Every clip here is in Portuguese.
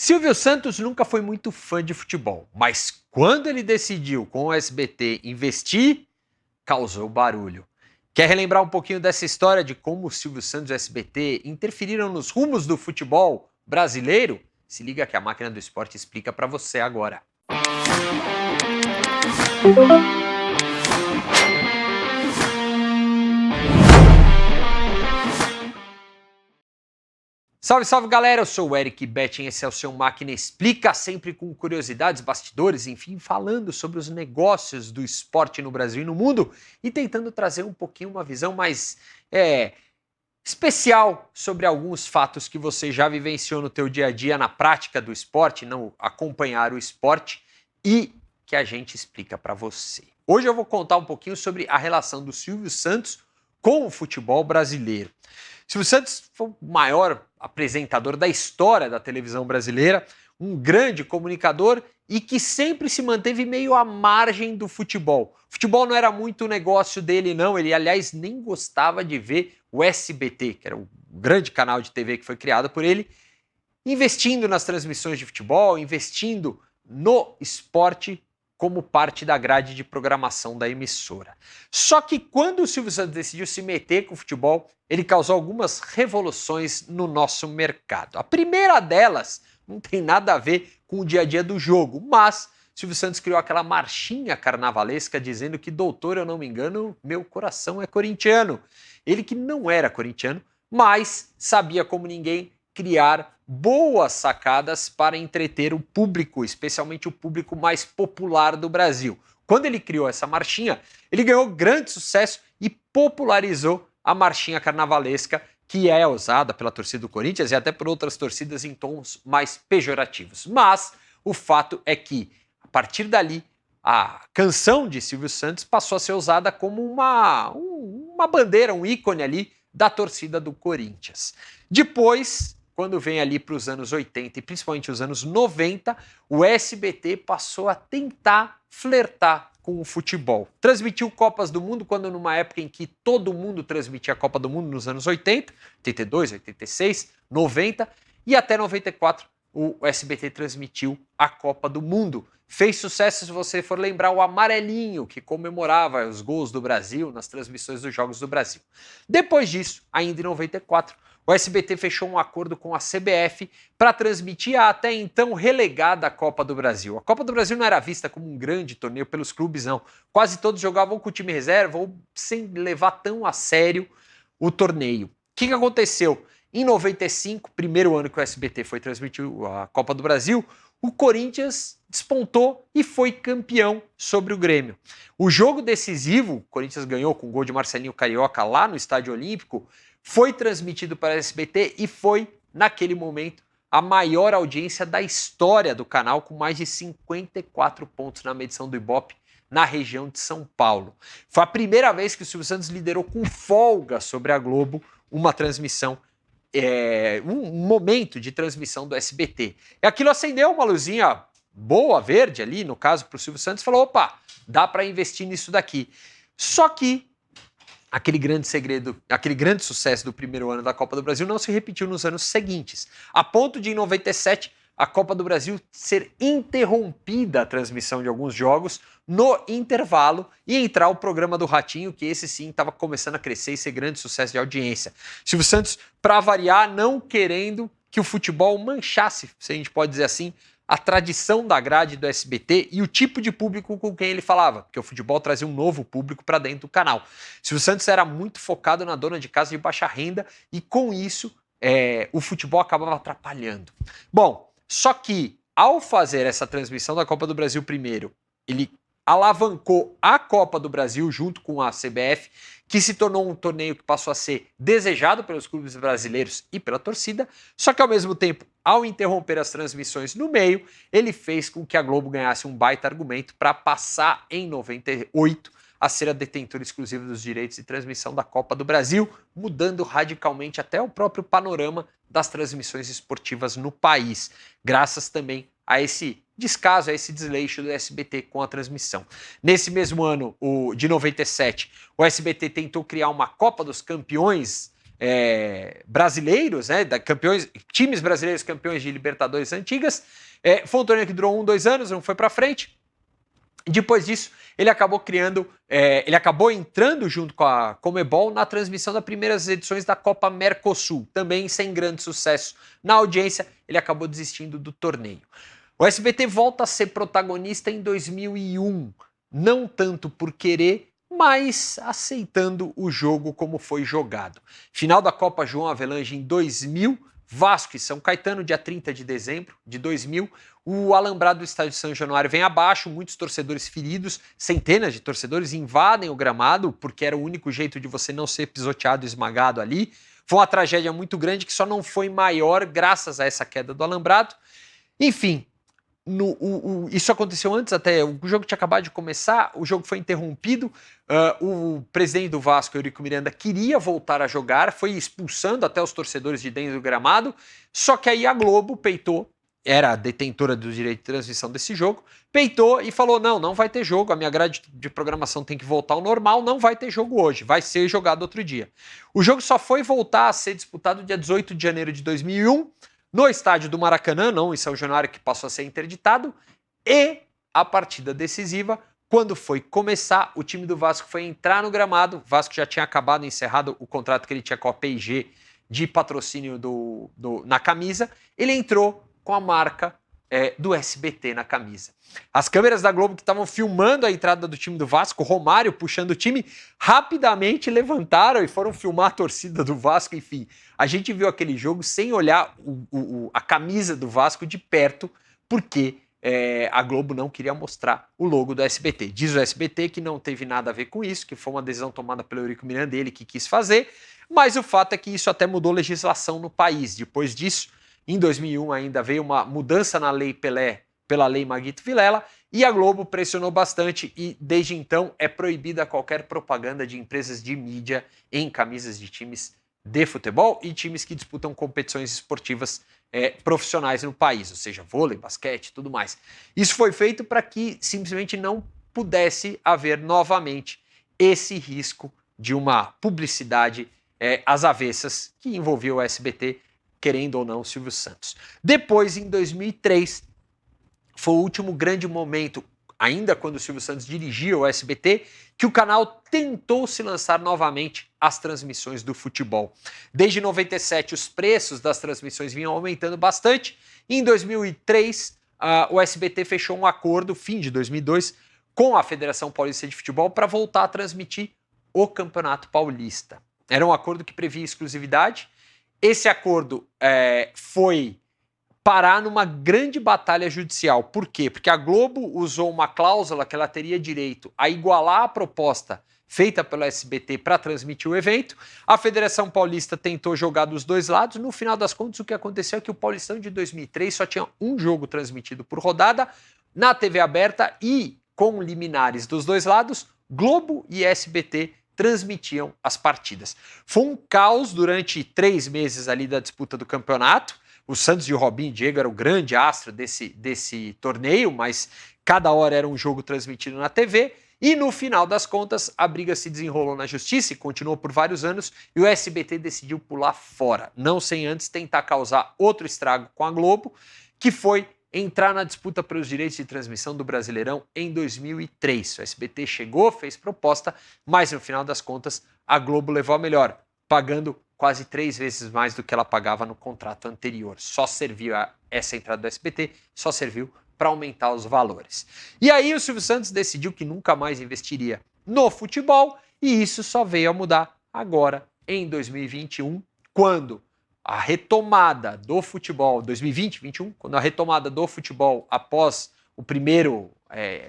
Silvio Santos nunca foi muito fã de futebol, mas quando ele decidiu com o SBT investir, causou barulho. Quer relembrar um pouquinho dessa história de como o Silvio Santos e o SBT interferiram nos rumos do futebol brasileiro? Se liga que a Máquina do Esporte explica para você agora. Salve, salve galera, eu sou o Eric Betting, esse é o seu Máquina Explica, sempre com curiosidades, bastidores, enfim, falando sobre os negócios do esporte no Brasil e no mundo e tentando trazer um pouquinho uma visão mais especial sobre alguns fatos que você já vivenciou no teu dia a dia na prática do esporte, não acompanhar o esporte e que a gente explica para você. Hoje eu vou contar um pouquinho sobre a relação do Silvio Santos com o futebol brasileiro. Silvio Santos foi o maior apresentador da história da televisão brasileira, um grande comunicador e que sempre se manteve meio à margem do futebol. O futebol não era muito o negócio dele, não. Ele, aliás, nem gostava de ver o SBT, que era o grande canal de TV que foi criado por ele, investindo nas transmissões de futebol, investindo no esporte como parte da grade de programação da emissora. Só que quando o Silvio Santos decidiu se meter com o futebol, ele causou algumas revoluções no nosso mercado. A primeira delas não tem nada a ver com o dia a dia do jogo, mas Silvio Santos criou aquela marchinha carnavalesca dizendo que, doutor, eu não me engano, meu coração é corintiano. Ele que não era corintiano, mas sabia como ninguém criar boas sacadas para entreter o público, especialmente o público mais popular do Brasil. Quando ele criou essa marchinha, ele ganhou grande sucesso e popularizou a marchinha carnavalesca, que é usada pela torcida do Corinthians e até por outras torcidas em tons mais pejorativos. Mas o fato é que, a partir dali, a canção de Silvio Santos passou a ser usada como uma bandeira, um ícone ali da torcida do Corinthians. Depois, quando vem ali para os anos 80 e principalmente os anos 90, o SBT passou a tentar flertar com o futebol. Transmitiu Copas do Mundo quando numa época em que todo mundo transmitia a Copa do Mundo nos anos 80, 82, 86, 90 e até 94 o SBT transmitiu a Copa do Mundo. Fez sucesso, se você for lembrar, o amarelinho que comemorava os gols do Brasil nas transmissões dos Jogos do Brasil. Depois disso, ainda em 94, o SBT fechou um acordo com a CBF para transmitir a até então relegada Copa do Brasil. A Copa do Brasil não era vista como um grande torneio pelos clubes, não. Quase todos jogavam com o time reserva ou sem levar tão a sério o torneio. O que aconteceu? Em 95, primeiro ano que o SBT foi transmitir a Copa do Brasil, o Corinthians despontou e foi campeão sobre o Grêmio. O jogo decisivo, o Corinthians ganhou com o gol de Marcelinho Carioca lá no Estádio Olímpico, foi transmitido para a SBT e foi, naquele momento, a maior audiência da história do canal, com mais de 54 pontos na medição do Ibope, na região de São Paulo. Foi a primeira vez que o Silvio Santos liderou com folga sobre a Globo uma transmissão, um momento de transmissão do SBT. E aquilo acendeu uma luzinha boa, verde ali, no caso, para o Silvio Santos, falou, opa, dá para investir nisso daqui. Só que aquele grande sucesso do primeiro ano da Copa do Brasil não se repetiu nos anos seguintes, a ponto de, em 97, a Copa do Brasil ser interrompida a transmissão de alguns jogos no intervalo e entrar o programa do Ratinho, que esse sim estava começando a crescer e ser grande sucesso de audiência. Silvio Santos, para variar, não querendo que o futebol manchasse, se a gente pode dizer assim, a tradição da grade do SBT e o tipo de público com quem ele falava, porque o futebol trazia um novo público para dentro do canal. Silvio Santos era muito focado na dona de casa de baixa renda e com isso o futebol acabava atrapalhando. Bom, só que ao fazer essa transmissão da Copa do Brasil primeiro, ele alavancou a Copa do Brasil junto com a CBF, que se tornou um torneio que passou a ser desejado pelos clubes brasileiros e pela torcida, só que ao mesmo tempo, ao interromper as transmissões no meio, ele fez com que a Globo ganhasse um baita argumento para passar em 98 a ser a detentora exclusiva dos direitos de transmissão da Copa do Brasil, mudando radicalmente até o próprio panorama das transmissões esportivas no país, graças também a esse descaso, a esse desleixo do SBT com a transmissão. Nesse mesmo ano, de 97, o SBT tentou criar uma Copa dos Campeões brasileiros, né, times brasileiros campeões de Libertadores antigas. Foi um torneio que durou 2 anos, não foi para frente. Depois disso, ele acabou entrando junto com a Conmebol na transmissão das primeiras edições da Copa Mercosul, também sem grande sucesso na audiência, ele acabou desistindo do torneio. O SBT volta a ser protagonista em 2001, não tanto por querer, mas aceitando o jogo como foi jogado. Final da Copa João Avelange em 2000, Vasco e São Caetano, dia 30 de dezembro de 2000, o alambrado do estádio de São Januário vem abaixo, muitos torcedores feridos, centenas de torcedores invadem o gramado, porque era o único jeito de você não ser pisoteado, esmagado ali. Foi uma tragédia muito grande que só não foi maior graças a essa queda do alambrado. Enfim, isso aconteceu antes até, o jogo tinha acabado de começar, o jogo foi interrompido, o presidente do Vasco, Eurico Miranda, queria voltar a jogar, foi expulsando até os torcedores de dentro do gramado, só que aí a Globo peitou, era a detentora do direito de transmissão desse jogo, peitou e falou, não vai ter jogo, a minha grade de programação tem que voltar ao normal, não vai ter jogo hoje, vai ser jogado outro dia. O jogo só foi voltar a ser disputado dia 18 de janeiro de 2001, no estádio do Maracanã, não em São Januário, que passou a ser interditado, e a partida decisiva, quando foi começar, o time do Vasco foi entrar no gramado, o Vasco já tinha acabado, encerrado o contrato que ele tinha com a P&G de patrocínio na camisa, ele entrou com a marca do SBT na camisa. As câmeras da Globo que estavam filmando a entrada do time do Vasco, Romário puxando o time, rapidamente levantaram e foram filmar a torcida do Vasco, enfim. A gente viu aquele jogo sem olhar a camisa do Vasco de perto, porque a Globo não queria mostrar o logo do SBT. Diz o SBT que não teve nada a ver com isso, que foi uma decisão tomada pelo Eurico Miranda, ele que quis fazer, mas o fato é que isso até mudou legislação no país. Depois disso, em 2001 ainda veio uma mudança na Lei Pelé pela Lei Maguito Vilela e a Globo pressionou bastante e desde então é proibida qualquer propaganda de empresas de mídia em camisas de times de futebol e times que disputam competições esportivas profissionais no país, ou seja, vôlei, basquete e tudo mais. Isso foi feito para que simplesmente não pudesse haver novamente esse risco de uma publicidade às avessas que envolvia o SBT, querendo ou não, o Silvio Santos. Depois, em 2003, foi o último grande momento, ainda quando o Silvio Santos dirigia o SBT, que o canal tentou se lançar novamente às transmissões do futebol. Desde 97, os preços das transmissões vinham aumentando bastante. Em 2003, o SBT fechou um acordo, fim de 2002, com a Federação Paulista de Futebol para voltar a transmitir o Campeonato Paulista. Era um acordo que previa exclusividade. Esse acordo foi parar numa grande batalha judicial. Por quê? Porque a Globo usou uma cláusula que ela teria direito a igualar a proposta feita pelo SBT para transmitir o evento. A Federação Paulista tentou jogar dos dois lados. No final das contas, o que aconteceu é que o Paulistão de 2003 só tinha um jogo transmitido por rodada na TV aberta e, com liminares dos dois lados, Globo e SBT transmitiam as partidas. Foi um caos durante 3 meses ali da disputa do campeonato. O Santos e o Robinho Diego eram o grande astro desse torneio, mas cada hora era um jogo transmitido na TV. E no final das contas, a briga se desenrolou na justiça e continuou por vários anos, e o SBT decidiu pular fora, não sem antes tentar causar outro estrago com a Globo, que foi entrar na disputa pelos direitos de transmissão do Brasileirão em 2003. O SBT chegou, fez proposta, mas no final das contas a Globo levou a melhor, pagando quase 3 vezes mais do que ela pagava no contrato anterior. Só serviu essa entrada do SBT, só serviu para aumentar os valores. E aí o Silvio Santos decidiu que nunca mais investiria no futebol e isso só veio a mudar agora em 2021, quando a retomada do futebol, 2020-21, quando a retomada do futebol após o primeiro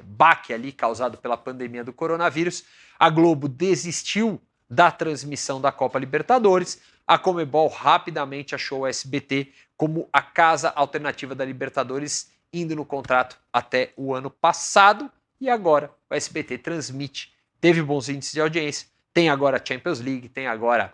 baque ali causado pela pandemia do coronavírus, a Globo desistiu da transmissão da Copa Libertadores. A Conmebol rapidamente achou o SBT como a casa alternativa da Libertadores, indo no contrato até o ano passado, e agora o SBT transmite, teve bons índices de audiência, tem agora a Champions League, tem agora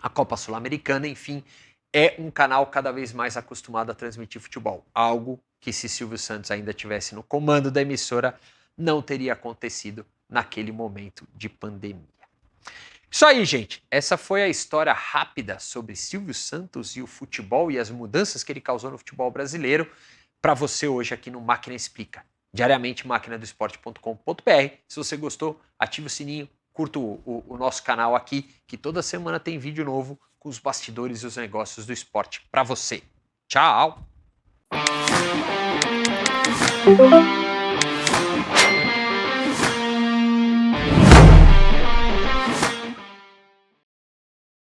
a Copa Sul-Americana, enfim, é um canal cada vez mais acostumado a transmitir futebol, algo que se Silvio Santos ainda tivesse no comando da emissora, não teria acontecido naquele momento de pandemia. Isso aí, gente. Essa foi a história rápida sobre Silvio Santos e o futebol e as mudanças que ele causou no futebol brasileiro para você hoje aqui no Máquina Explica. Diariamente, maquinadoesporte.com.br. Se você gostou, ative o sininho, curta o nosso canal aqui, que toda semana tem vídeo novo com os bastidores e os negócios do esporte para você. Tchau!